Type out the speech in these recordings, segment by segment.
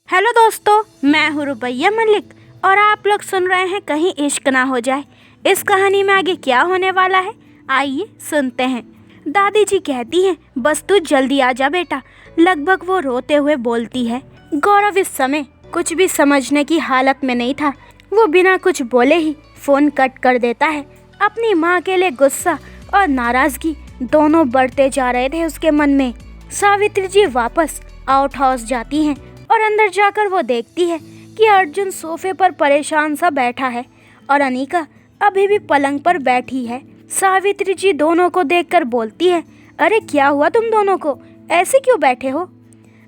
Hello दोस्तों, मैं हूँ रुबैया मलिक और आप लोग सुन रहे हैं कहीं इश्क ना हो जाए। इस कहानी में आगे क्या होने वाला है, आइए सुनते हैं। दादी जी कहती हैं, बस तू जल्दी आ जा बेटा। लगभग वो रोते हुए बोलती है। गौरव इस समय कुछ भी समझने की हालत में नहीं था। वो बिना कुछ बोले ही फोन कट कर देता है। अपनी माँ के लिए गुस्सा और नाराजगी दोनों बढ़ते जा रहे थे उसके मन में। सावित्री जी वापस आउट हाउस जाती हैं और अंदर जाकर वो देखती है कि अर्जुन सोफे पर परेशान सा बैठा है और अनिका अभी भी पलंग पर बैठी है। सावित्री जी दोनों को देखकर बोलती है, अरे क्या हुआ तुम दोनों को, ऐसे क्यों बैठे हो?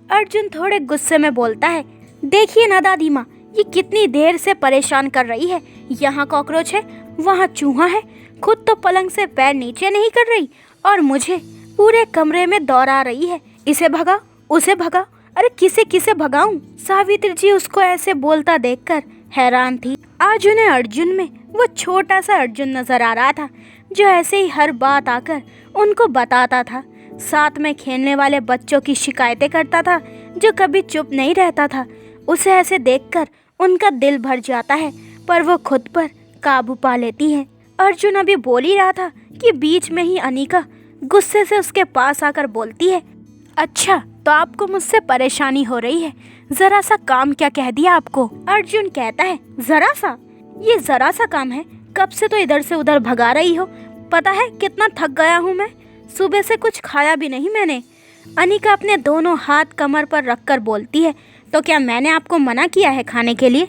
अर्जुन थोड़े गुस्से में बोलता है, देखिए ना दादी माँ, ये कितनी देर से परेशान कर रही है। यहाँ कॉकरोच है, वहाँ चूहा है, खुद तो पलंग से पैर नीचे नहीं कर रही और मुझे पूरे कमरे में दौड़ा रही है। इसे भगाओ, उसे भगाओ, अरे किसे किसे भगाऊं? सावित्री जी उसको ऐसे बोलता देखकर हैरान थी। आज उन्हें अर्जुन में वो छोटा सा अर्जुन नजर आ रहा था जो ऐसे ही हर बात आकर उनको बताता था। साथ में खेलने वाले बच्चों की शिकायतें करता था जो कभी चुप नहीं रहता था। उसे ऐसे देखकर उनका दिल भर जाता है, पर वो खुद पर काबू पा लेती है। अर्जुन अभी बोल ही रहा था कि बीच में ही अनिका गुस्से से उसके पास आकर बोलती है, अच्छा तो आपको मुझसे परेशानी हो रही है, जरा सा काम क्या कह दिया आपको? अर्जुन कहता है, जरा सा? ये जरा सा काम है? कब से तो इधर से उधर भगा रही हो, पता है कितना थक गया हूँ मैं, सुबह से कुछ खाया भी नहीं मैंने। अनिका अपने दोनों हाथ कमर पर रखकर बोलती है, तो क्या मैंने आपको मना किया है खाने के लिए,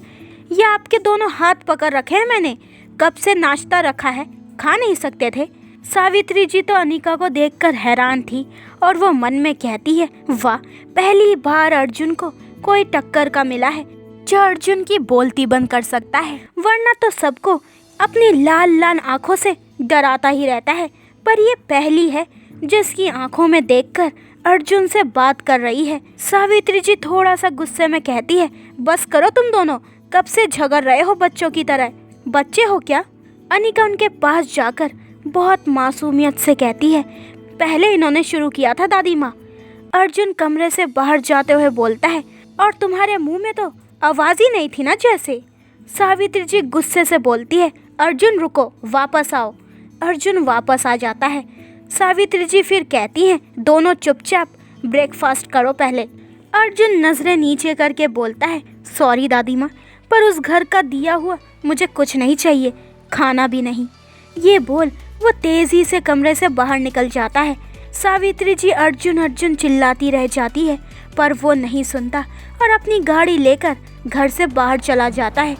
या आपके दोनों हाथ पकड़ रखे हैं मैंने? कब से नाश्ता रखा है, खा नहीं सकते थे? सावित्री जी तो अनिका को देखकर हैरान थी और वो मन में कहती है, वाह, पहली बार अर्जुन को कोई टक्कर का मिला है जो अर्जुन की बोलती बंद कर सकता है, वरना तो सबको अपनी लाल लाल आंखों से डराता ही रहता है। पर ये पहली है जिसकी आंखों में देखकर अर्जुन से बात कर रही है। सावित्री जी थोड़ा सा गुस्से में कहती है, बस करो तुम दोनों, कब से झगड़ रहे हो बच्चों की तरह, बच्चे हो क्या? अनिका उनके पास जाकर बहुत मासूमियत से कहती है, पहले इन्होंने शुरू किया था दादी माँ। अर्जुन कमरे से बाहर जाते हुए बोलता है, और तुम्हारे मुंह में तो आवाज़ ही नहीं थी ना जैसे। सावित्री जी गुस्से से बोलती है, अर्जुन रुको, वापस आओ। अर्जुन वापस आ जाता है। सावित्री जी फिर कहती हैं, दोनों चुपचाप ब्रेकफास्ट करो पहले। अर्जुन नजरें नीचे करके बोलता है, सॉरी दादी माँ, पर उस घर का दिया हुआ मुझे कुछ नहीं चाहिए, खाना भी नहीं। ये बोल वो तेजी से कमरे से बाहर निकल जाता है। सावित्री जी अर्जुन अर्जुन चिल्लाती रह जाती है, पर वो नहीं सुनता और अपनी गाड़ी लेकर घर से बाहर चला जाता है।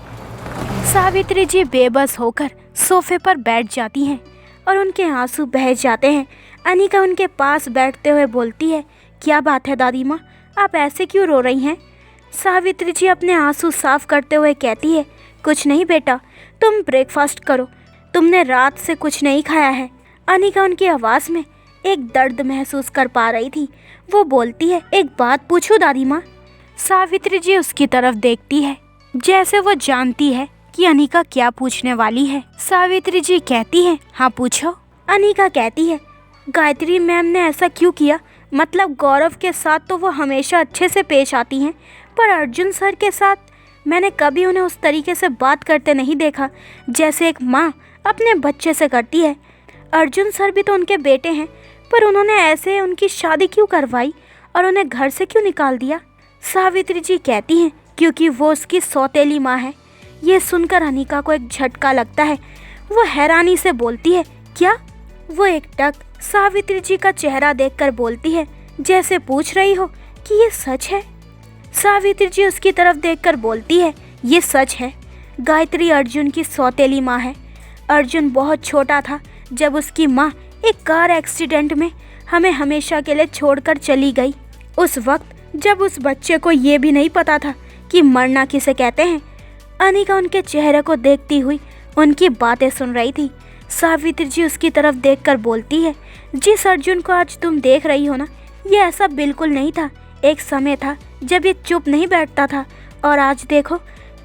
सावित्री जी बेबस होकर सोफे पर बैठ जाती हैं और उनके आंसू बह जाते हैं। अनिका उनके पास बैठते हुए बोलती है, क्या बात है दादी माँ, आप ऐसे क्यों रो रही हैं? सावित्री जी अपने आंसू साफ करते हुए कहती है, कुछ नहीं बेटा, तुम ब्रेकफास्ट करो, तुमने रात से कुछ नहीं खाया है। अनिका उनकी आवाज़ में एक दर्द महसूस कर पा रही थी। वो बोलती है, एक बात पूछूं दादी माँ? सावित्री जी उसकी तरफ देखती है जैसे वो जानती है कि अनिका क्या पूछने वाली है। सावित्री जी कहती है, हाँ पूछो। अनिका कहती है, गायत्री मैम ने ऐसा क्यों किया? मतलब गौरव के साथ तो वो हमेशा अच्छे से पेश आती हैं, पर अर्जुन सर के साथ मैंने कभी उन्हें उस तरीके से बात करते नहीं देखा जैसे एक माँ अपने बच्चे से करती है। अर्जुन सर भी तो उनके बेटे हैं, पर उन्होंने ऐसे उनकी शादी क्यों करवाई और उन्हें घर से क्यों निकाल दिया? सावित्री जी कहती हैं, क्योंकि वो उसकी सौतेली माँ है। ये सुनकर अनिका को एक झटका लगता है। वो हैरानी से बोलती है, क्या? वो एकटक सावित्री जी का चेहरा देखकर बोलती है, जैसे पूछ रही हो कि ये सच है। सावित्री जी उसकी तरफ देखकर बोलती है, ये सच है, गायत्री अर्जुन की सौतेली माँ है। अर्जुन बहुत छोटा था जब उसकी माँ एक कार एक्सीडेंट में हमें हमेशा के लिए छोड़कर चली गई। उस वक्त जब उस बच्चे को ये भी नहीं पता था कि मरना किसे कहते हैं। अनिका उनके चेहरे को देखती हुई उनकी बातें सुन रही थी। सावित्री जी उसकी तरफ देखकर बोलती है, जिस अर्जुन को आज तुम देख रही हो ना, ये ऐसा बिल्कुल नहीं था। एक समय था जब ये चुप नहीं बैठता था, और आज देखो,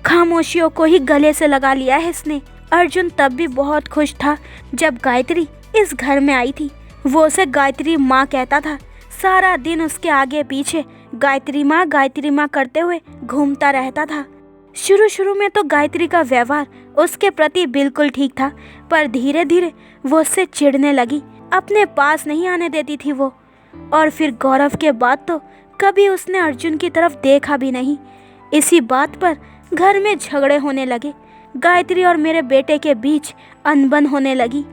खामोशियों को ही गले से लगा लिया है इसने। अर्जुन तब भी बहुत खुश था जब गायत्री इस घर में आई थी। वो उसे गायत्री माँ कहता था। सारा दिन उसके आगे पीछे गायत्री माँ करते हुए घूमता रहता था। शुरू में तो गायत्री का व्यवहार उसके प्रति बिल्कुल ठीक था, पर धीरे धीरे वो उससे चिढ़ने लगी, अपने पास नहीं आने देती थी वो। और फिर गौरव के बाद तो कभी उसने अर्जुन की तरफ देखा भी नहीं। इसी बात पर घर में झगड़े होने लगे। गायत्री और मेरे बेटे के बीच अनबन होने लगी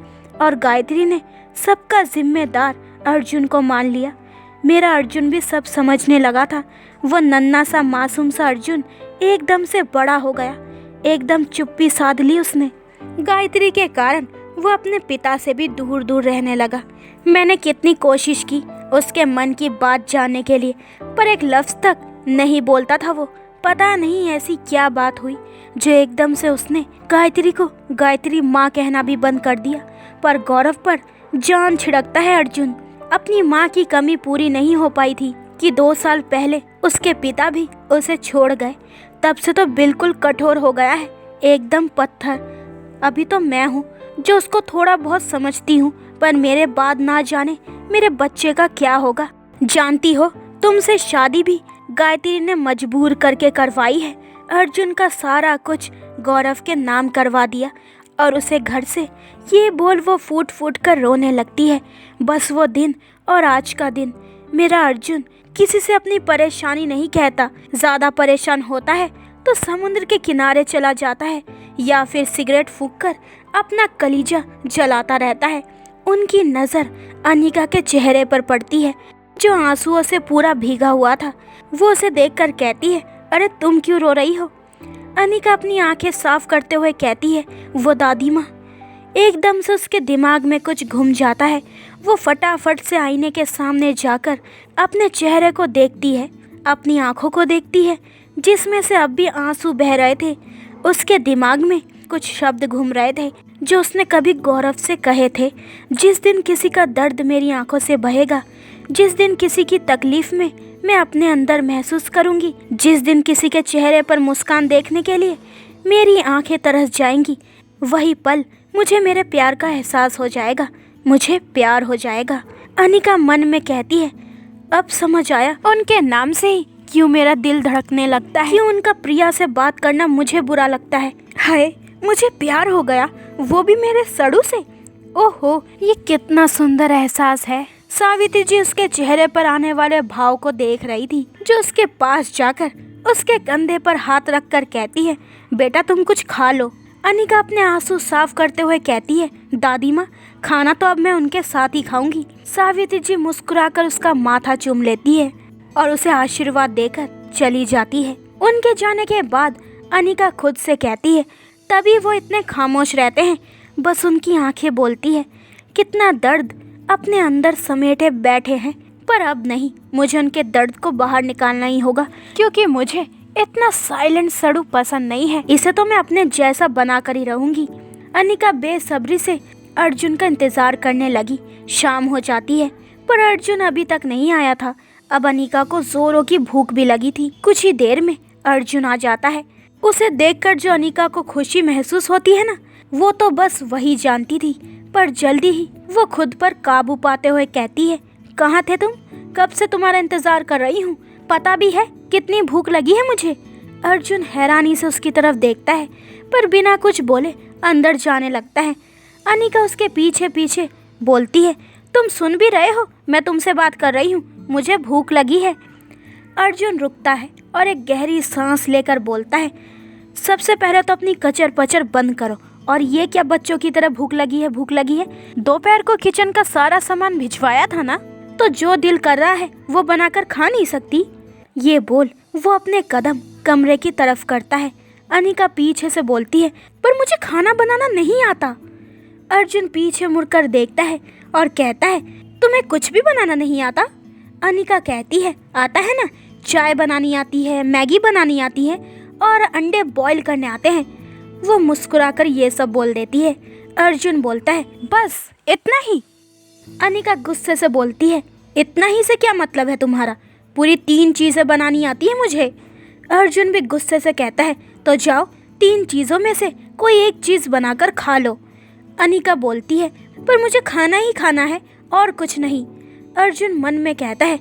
और गायत्री ने सबका जिम्मेदार अर्जुन को मान लिया। मेरा अर्जुन भी सब समझने लगा था। वो नन्हा सा मासूम सा अर्जुन एकदम से बड़ा हो गया। एकदम चुप्पी साध ली उसने। गायत्री के कारण वो अपने पिता से भी दूर दूर रहने लगा। मैंने कितनी कोशिश की उसके मन की बात जानने के लिए, पर एक लफ्ज़ तक नहीं बोलता था वो। पता नहीं ऐसी क्या बात हुई जो एकदम से उसने गायत्री को गायत्री माँ कहना भी बंद कर दिया। पर गौरव पर जान छिड़कता है अर्जुन। अपनी माँ की कमी पूरी नहीं हो पाई थी कि 2 साल पहले उसके पिता भी उसे छोड़ गए। तब से तो बिल्कुल कठोर हो गया है, एकदम पत्थर। अभी तो मैं हूँ जो उसको थोड़ा बहुत समझती हूँ, पर मेरे बाद ना जाने मेरे बच्चे का क्या होगा। जानती हो, तुमसे शादी भी गायत्री ने मजबूर करके करवाई है। अर्जुन का सारा कुछ गौरव के नाम करवा दिया और उसे घर से ये बोल वो फूट फूट कर रोने लगती है। बस वो दिन और आज का दिन। मेरा अर्जुन किसी से अपनी परेशानी नहीं कहता। ज़्यादा परेशान होता है तो समुद्र के किनारे चला जाता है या फिर सिगरेट फूंक कर अपना कलीजा जलाता रहता है। उनकी नज़र अनिका के चेहरे पर पड़ती है जो आंसुओं से पूरा भीगा हुआ था। वो उसे देखकर कहती है, अरे तुम क्यों रो रही हो? अनिका अपनी आंखें साफ करते हुए कहती है, वो दादी माँ। एकदम से उसके दिमाग में कुछ घूम जाता है। वो फटाफट से आईने के सामने जाकर अपने चेहरे को देखती है, अपनी आंखों को देखती है जिसमें से अब भी आंसू बह रहे थे। उसके दिमाग में कुछ शब्द घूम रहे थे जो उसने कभी गौरव से कहे थे। जिस दिन किसी का दर्द मेरी आंखों से बहेगा, जिस दिन किसी की तकलीफ में मैं अपने अंदर महसूस करूंगी, जिस दिन किसी के चेहरे पर मुस्कान देखने के लिए मेरी आंखें तरस जाएंगी, वही पल मुझे मेरे प्यार का एहसास हो जाएगा, मुझे प्यार हो जाएगा। अनिका मन में कहती है, अब समझ आया उनके नाम से ही क्यों मेरा दिल धड़कने लगता है, क्यों उनका प्रिया से बात करना मुझे बुरा लगता है। हाय, मुझे प्यार हो गया, वो भी मेरे सड़ू से। ओहो, ये कितना सुंदर एहसास है। सावित्री जी उसके चेहरे पर आने वाले भाव को देख रही थी, जो उसके पास जाकर उसके कंधे पर हाथ रखकर कहती है, बेटा तुम कुछ खा लो। अनिका अपने आंसू साफ करते हुए कहती है, दादी माँ, खाना तो अब मैं उनके साथ ही खाऊंगी। सावित्री जी मुस्कुराकर उसका माथा चूम लेती है और उसे आशीर्वाद देकर चली जाती है। उनके जाने के बाद अनिका खुद से कहती है, तभी वो इतने खामोश रहते हैं, बस उनकी आंखें बोलती है। कितना दर्द अपने अंदर समेटे बैठे हैं, पर अब नहीं, मुझे उनके दर्द को बाहर निकालना ही होगा, क्योंकि मुझे इतना साइलेंट सड़ू पसंद नहीं है। इसे तो मैं अपने जैसा बना कर ही रहूंगी। अनिका बेसब्री से अर्जुन का इंतजार करने लगी। शाम हो जाती है पर अर्जुन अभी तक नहीं आया था। अब अनिका को जोरों की भूख भी लगी थी। कुछ ही देर में अर्जुन आ जाता है। उसे देखकर जो अनिका को खुशी महसूस होती है ना, वो तो बस वही जानती थी। पर जल्दी ही वो खुद पर काबू पाते हुए कहती है, कहाँ थे तुम? कब से तुम्हारा इंतजार कर रही हूँ। पता भी है कितनी भूख लगी है मुझे। अर्जुन हैरानी से उसकी तरफ देखता है, पर बिना कुछ बोले अंदर जाने लगता है। अनिका उसके पीछे पीछे बोलती है, तुम सुन भी रहे हो? मैं तुमसे बात कर रही हूँ, मुझे भूख लगी है। अर्जुन रुकता है और एक गहरी सांस लेकर बोलता है, सबसे पहले तो अपनी कचर पचर बंद करो। और ये क्या बच्चों की तरह भूख लगी है, भूख लगी है? दोपहर को किचन का सारा सामान भिजवाया था ना, तो जो दिल कर रहा है वो बनाकर खा नहीं सकती? ये बोल वो अपने कदम कमरे की तरफ करता है। अनिका पीछे से बोलती है, पर मुझे खाना बनाना नहीं आता। अर्जुन पीछे मुड़कर देखता है और कहता है, तुम्हें कुछ भी बनाना नहीं आता? अनिका कहती है, आता है ना, चाय बनानी आती है, मैगी बनानी आती है और अंडे बॉईल करने आते हैं। वो मुस्कुराकर ये सब बोल देती है। अर्जुन बोलता है, बस इतना ही? अनिका गुस्से से बोलती है, इतना ही से क्या मतलब है तुम्हारा? पूरी 3 चीज़ें बनानी आती है मुझे। अर्जुन भी गुस्से से कहता है, तो जाओ 3 चीज़ों में से कोई एक चीज़ बनाकर खा लो। अनिका बोलती है, पर मुझे खाना ही खाना है और कुछ नहीं। अर्जुन मन में कहता है,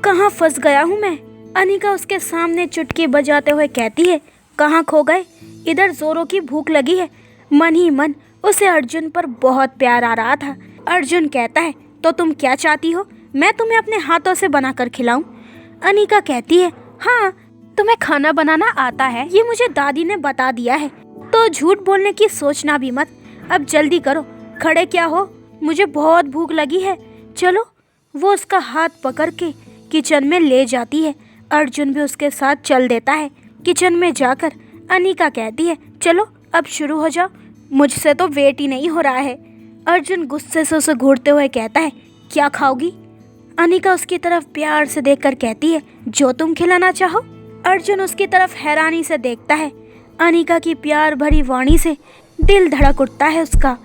कहाँ फंस गया हूँ मैं? अनिका उसके सामने चुटकी बजाते हुए कहती है, कहाँ खो गए? इधर जोरों की भूख लगी है। मन ही मन उसे अर्जुन पर बहुत प्यार आ रहा था। अर्जुन कहता है, तो तुम क्या चाहती हो? मैं तुम्हें अपने हाथों से बनाकर खिलाऊं? अनिका कहती है, हाँ, तुम्हें खाना बनाना आता है, ये मुझे दादी ने बता दिया है, तो झूठ बोलने की सोचना भी मत। अब जल्दी करो, खड़े क्या हो? मुझे बहुत भूख लगी है, चलो। वो उसका हाथ पकड़ के किचन में ले जाती है। अर्जुन भी उसके साथ चल देता है। किचन में जाकर अनिका कहती है, चलो अब शुरू हो जाओ, मुझसे तो वेट ही नहीं हो रहा है। अर्जुन गुस्से से उसे घूरते हुए कहता है, क्या खाओगी? अनिका उसकी तरफ प्यार से देखकर कहती है, जो तुम खिलाना चाहो। अर्जुन उसकी तरफ हैरानी से देखता है। अनिका की प्यार भरी वाणी से दिल धड़क उठता है उसका,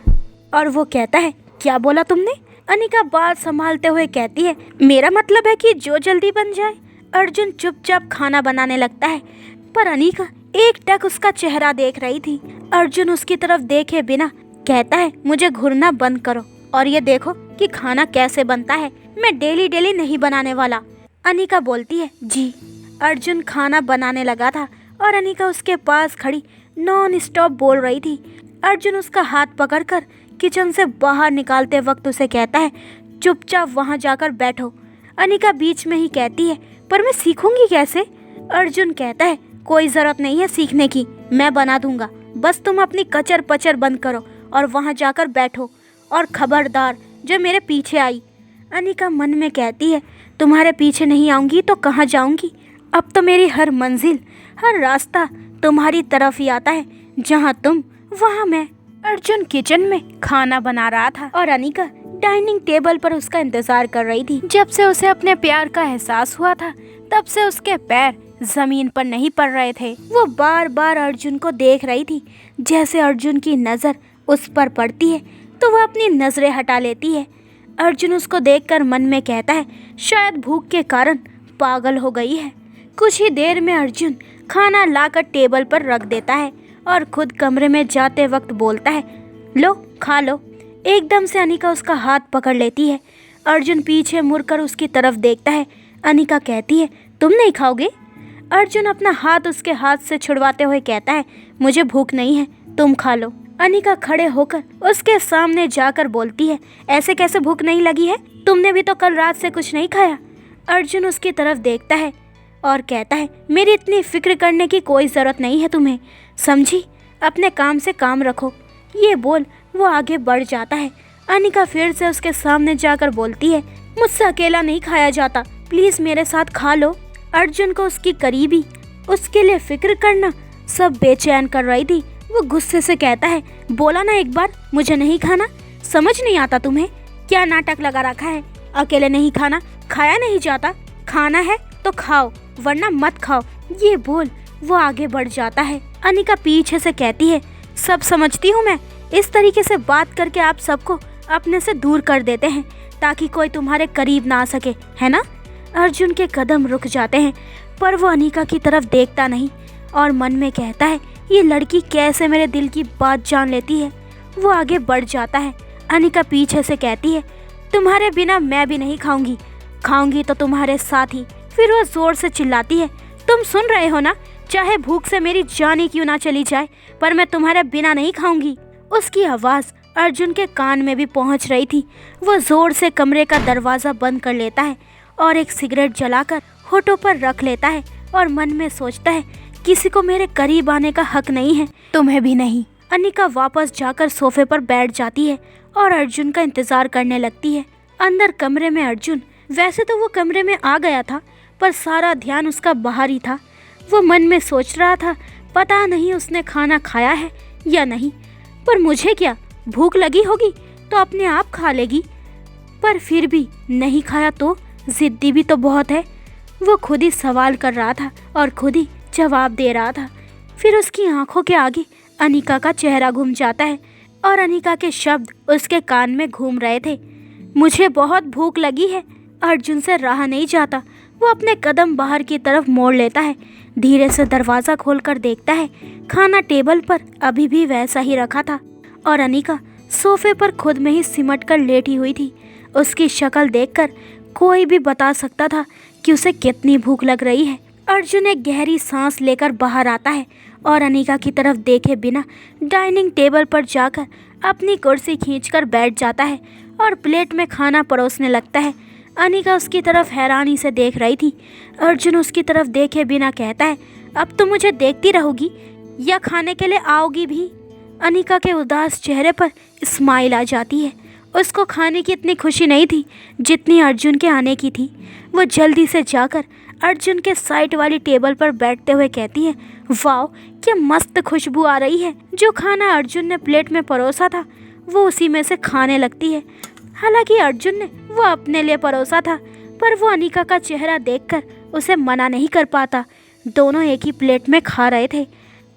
और वो कहता है, क्या बोला तुमने? अनिका बात संभालते हुए कहती है, मेरा मतलब है कि जो जल्दी बन जाए। अर्जुन चुपचाप खाना बनाने लगता है, पर अनिका एकटक उसका चेहरा देख रही थी। अर्जुन उसकी तरफ देखे बिना कहता है, मुझे घूरना बंद करो और ये देखो कि खाना कैसे बनता है। मैं डेली डेली नहीं बनाने वाला। अनिका बोलती है, जी। अर्जुन खाना बनाने लगा था और अनिका उसके पास खड़ी नॉन स्टॉप बोल रही थी। अर्जुन उसका हाथ पकड़कर किचन से बाहर निकालते वक्त उसे कहता है, चुपचाप वहाँ जाकर बैठो। अनिका बीच में ही कहती है, पर मैं सीखूंगी कैसे? अर्जुन कहता है, कोई ज़रूरत नहीं है सीखने की, मैं बना दूंगा, बस तुम अपनी कचर पचर बंद करो और वहाँ जाकर बैठो, और खबरदार जो मेरे पीछे आई। अनिका मन में कहती है, तुम्हारे पीछे नहीं आऊँगी तो कहाँ जाऊँगी? अब तो मेरी हर मंजिल, हर रास्ता तुम्हारी तरफ ही आता है, जहाँ तुम वहाँ मैं। अर्जुन किचन में खाना बना रहा था और अनिका डाइनिंग टेबल पर उसका इंतजार कर रही थी। जब से उसे अपने प्यार का एहसास हुआ था, तब से उसके पैर जमीन पर नहीं पड़ रहे थे। वो बार बार अर्जुन को देख रही थी। जैसे अर्जुन की नज़र उस पर पड़ती है तो वह अपनी नज़रें हटा लेती है। अर्जुन उसको देखकर मन में कहता है, शायद भूख के कारण पागल हो गई है। कुछ ही देर में अर्जुन खाना लाकर टेबल पर रख देता है और खुद कमरे में जाते वक्त बोलता है, लो खा लो। एकदम से अनिका उसका हाथ पकड़ लेती है। अर्जुन पीछे मुड़कर उसकी तरफ देखता है। अनिका कहती है, तुम नहीं खाओगे? अर्जुन अपना हाथ उसके हाथ से छुड़वाते हुए कहता है, मुझे भूख नहीं है, तुम खा लो। अनिका खड़े होकर उसके सामने जाकर बोलती है, ऐसे कैसे भूख नहीं लगी है? तुमने भी तो कल रात से कुछ नहीं खाया। अर्जुन उसकी तरफ देखता है और कहता है, मेरी इतनी फिक्र करने की कोई ज़रूरत नहीं है तुम्हें, समझी? अपने काम से काम रखो। ये बोल वो आगे बढ़ जाता है। अनिका फिर से उसके सामने जाकर बोलती है, मुझसे अकेला नहीं खाया जाता, प्लीज़ मेरे साथ खा लो। अर्जुन को उसकी करीबी, उसके लिए फिक्र करना सब बेचैन कर रही थी। वो गुस्से से कहता है, बोला ना एक बार मुझे नहीं खाना, समझ नहीं आता तुम्हें? क्या नाटक लगा रखा है? अकेले नहीं खाना, खाया नहीं जाता, खाना है तो खाओ वरना मत खाओ। ये बोल वो आगे बढ़ जाता है। अनिका पीछे से कहती है, सब समझती हूँ मैं, इस तरीके से बात करके आप सबको अपने से दूर कर देते हैं ताकि कोई तुम्हारे करीब ना आ सके, है ना? अर्जुन के कदम रुक जाते हैं, पर वो अनिका की तरफ देखता नहीं और मन में कहता है, ये लड़की कैसे मेरे दिल की बात जान लेती है। वो आगे बढ़ जाता है। अनिका पीछे से कहती है, तुम्हारे बिना मैं भी नहीं खाऊंगी, खाऊंगी तो तुम्हारे साथ ही। फिर वो जोर से चिल्लाती है, तुम सुन रहे हो ना, चाहे भूख से मेरी जान ही क्यों ना चली जाए, पर मैं तुम्हारे बिना नहीं खाऊंगी। उसकी आवाज़ अर्जुन के कान में भी पहुंच रही थी। वो जोर से कमरे का दरवाज़ा बंद कर लेता है और एक सिगरेट जलाकर होठों पर रख लेता है और मन में सोचता है, किसी को मेरे करीब आने का हक नहीं है, तुम्हें भी नहीं। अनिका वापस जाकर सोफे पर बैठ जाती है और अर्जुन का इंतज़ार करने लगती है। अंदर कमरे में अर्जुन, वैसे तो वो कमरे में आ गया था, पर सारा ध्यान उसका बाहर ही था। वो मन में सोच रहा था, पता नहीं उसने खाना खाया है या नहीं, पर मुझे क्या, भूख लगी होगी तो अपने आप खा लेगी, पर फिर भी नहीं खाया तो जिद्दी भी तो बहुत है। वो खुद ही सवाल कर रहा था और खुद ही जवाब दे रहा था। फिर उसकी आंखों के आगे अनिका का चेहरा घूम जाता है और अनिका के शब्द उसके कान में घूम रहे थे, मुझे बहुत भूख लगी है। अर्जुन से रहा नहीं जाता। वो अपने कदम बाहर की तरफ मोड़ लेता है। धीरे से दरवाज़ा खोलकर देखता है, खाना टेबल पर अभी भी वैसा ही रखा था और अनिका सोफे पर खुद में ही सिमट कर लेटी हुई थी। उसकी शक्ल देखकर कोई भी बता सकता था कि उसे कितनी भूख लग रही है। अर्जुन एक गहरी सांस लेकर बाहर आता है और अनिका की तरफ देखे बिना डाइनिंग टेबल पर जाकर अपनी कुर्सी खींचकर बैठ जाता है और प्लेट में खाना परोसने लगता है। अनिका उसकी तरफ हैरानी से देख रही थी। अर्जुन उसकी तरफ देखे बिना कहता है, अब तो मुझे देखती रहोगी या खाने के लिए आओगी भी? अनिका के उदास चेहरे पर स्माइल आ जाती है। उसको खाने की इतनी खुशी नहीं थी जितनी अर्जुन के आने की थी। वो जल्दी से जाकर अर्जुन के साइड वाली टेबल पर बैठते हुए कहती है, वाह क्या मस्त खुशबू आ रही है। जो खाना अर्जुन ने प्लेट में परोसा था वो उसी में से खाने लगती है। हालांकि अर्जुन ने वो अपने लिए परोसा था, पर वो अनिका का चेहरा देखकर उसे मना नहीं कर पाता। दोनों एक ही प्लेट में खा रहे थे।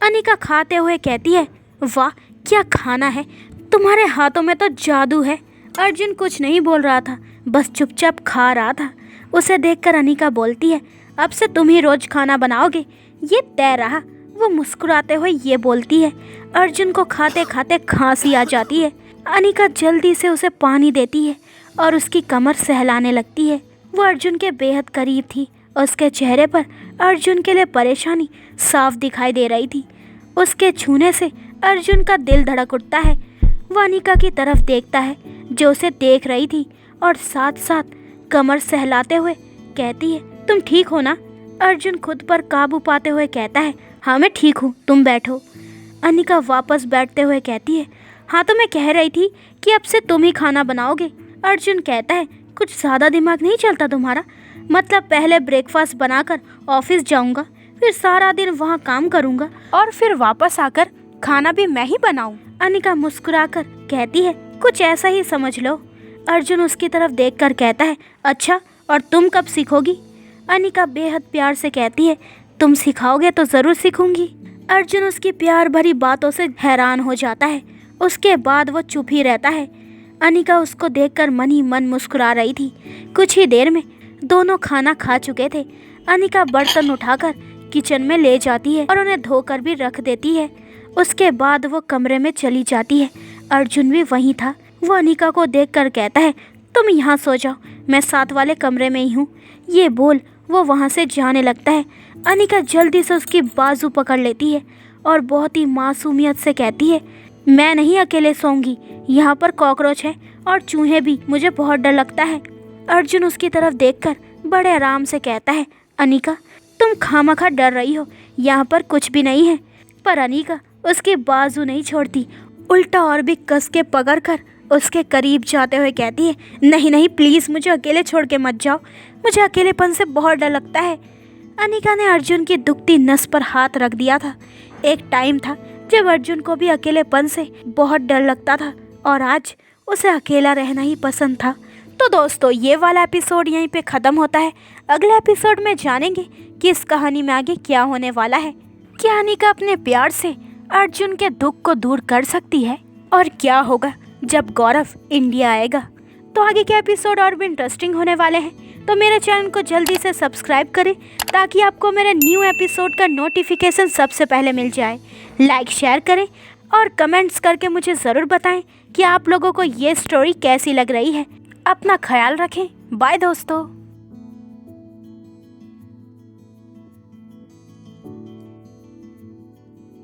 अनिका खाते हुए कहती है, वाह क्या खाना है, तुम्हारे हाथों में तो जादू है। अर्जुन कुछ नहीं बोल रहा था, बस चुपचाप खा रहा था। उसे देखकर अनिका बोलती है, अब से तुम ही रोज खाना बनाओगे, ये तय रहा। वो मुस्कुराते हुए ये बोलती है। अर्जुन को खाते खाते खांसी आ जाती है। अनिका जल्दी से उसे पानी देती है और उसकी कमर सहलाने लगती है। वो अर्जुन के बेहद करीब थी। उसके चेहरे पर अर्जुन के लिए परेशानी साफ दिखाई दे रही थी। उसके छूने से अर्जुन का दिल धड़क उठता है। वो अनिका की तरफ देखता है जो उसे देख रही थी और साथ साथ कमर सहलाते हुए कहती है, तुम ठीक हो ना? अर्जुन खुद पर काबू पाते हुए कहता है, हाँ मैं ठीक हूँ, तुम बैठो। अनिका वापस बैठते हुए कहती है, हाँ तो मैं कह रही थी कि अब से तुम ही खाना बनाओगे। अर्जुन कहता है, कुछ ज़्यादा दिमाग नहीं चलता तुम्हारा? मतलब पहले ब्रेकफास्ट बनाकर ऑफिस जाऊंगा, फिर सारा दिन वहाँ काम करूंगा और फिर वापस आकर खाना भी मैं ही बनाऊं। अनिका मुस्कुराकर कहती है, कुछ ऐसा ही समझ लो। अर्जुन उसकी तरफ देखकर कहता है, अच्छा और तुम कब सीखोगी? अनिका बेहद प्यार से कहती है, तुम सिखाओगे तो ज़रूर सीखूंगी। अर्जुन उसकी प्यार भरी बातों से हैरान हो जाता है। उसके बाद वो चुप ही रहता है। अनिका उसको देखकर मन ही मन मुस्कुरा रही थी। कुछ ही देर में दोनों खाना खा चुके थे। अनिका बर्तन उठाकर किचन में ले जाती है और उन्हें धोकर भी रख देती है। उसके बाद वो कमरे में चली जाती है। अर्जुन भी वहीं था। वो अनिका को देखकर कहता है, तुम यहाँ सो जाओ, मैं साथ वाले कमरे में ही हूँ। ये बोल वो वहाँ से जाने लगता है। अनिका जल्दी से उसकी बाजू पकड़ लेती है और बहुत ही मासूमियत से कहती है, मैं नहीं अकेले सोऊंगी, यहाँ पर कॉकरोच है और चूहे भी, मुझे बहुत डर लगता है। अर्जुन उसकी तरफ देखकर बड़े आराम से कहता है, अनिका तुम खामखा डर रही हो, यहाँ पर कुछ भी नहीं है। पर अनिका उसकी बाजू नहीं छोड़ती, उल्टा और भी कस के पकड़कर उसके करीब जाते हुए कहती है, नहीं नहीं प्लीज़ मुझे अकेले छोड़ के मत जाओ, मुझे अकेलेपन से बहुत डर लगता है। अनिका ने अर्जुन की दुखती नस पर हाथ रख दिया था। एक टाइम था जब अर्जुन को भी अकेलेपन से बहुत डर लगता था और आज उसे अकेला रहना ही पसंद था। तो दोस्तों ये वाला एपिसोड यहीं पे ख़त्म होता है। अगले एपिसोड में जानेंगे कि इस कहानी में आगे क्या होने वाला है। क्या अनिका अपने प्यार से अर्जुन के दुख को दूर कर सकती है और क्या होगा जब गौरव इंडिया आएगा? तो आगे के एपिसोड और भी इंटरेस्टिंग होने वाले हैं, तो मेरे चैनल को जल्दी से सब्सक्राइब करें ताकि आपको मेरे न्यू एपिसोड का नोटिफिकेशन सबसे पहले मिल जाए। लाइक शेयर करें और कमेंट्स करके मुझे ज़रूर बताएं कि आप लोगों को ये स्टोरी कैसी लग रही है। अपना ख्याल रखें। बाय दोस्तों।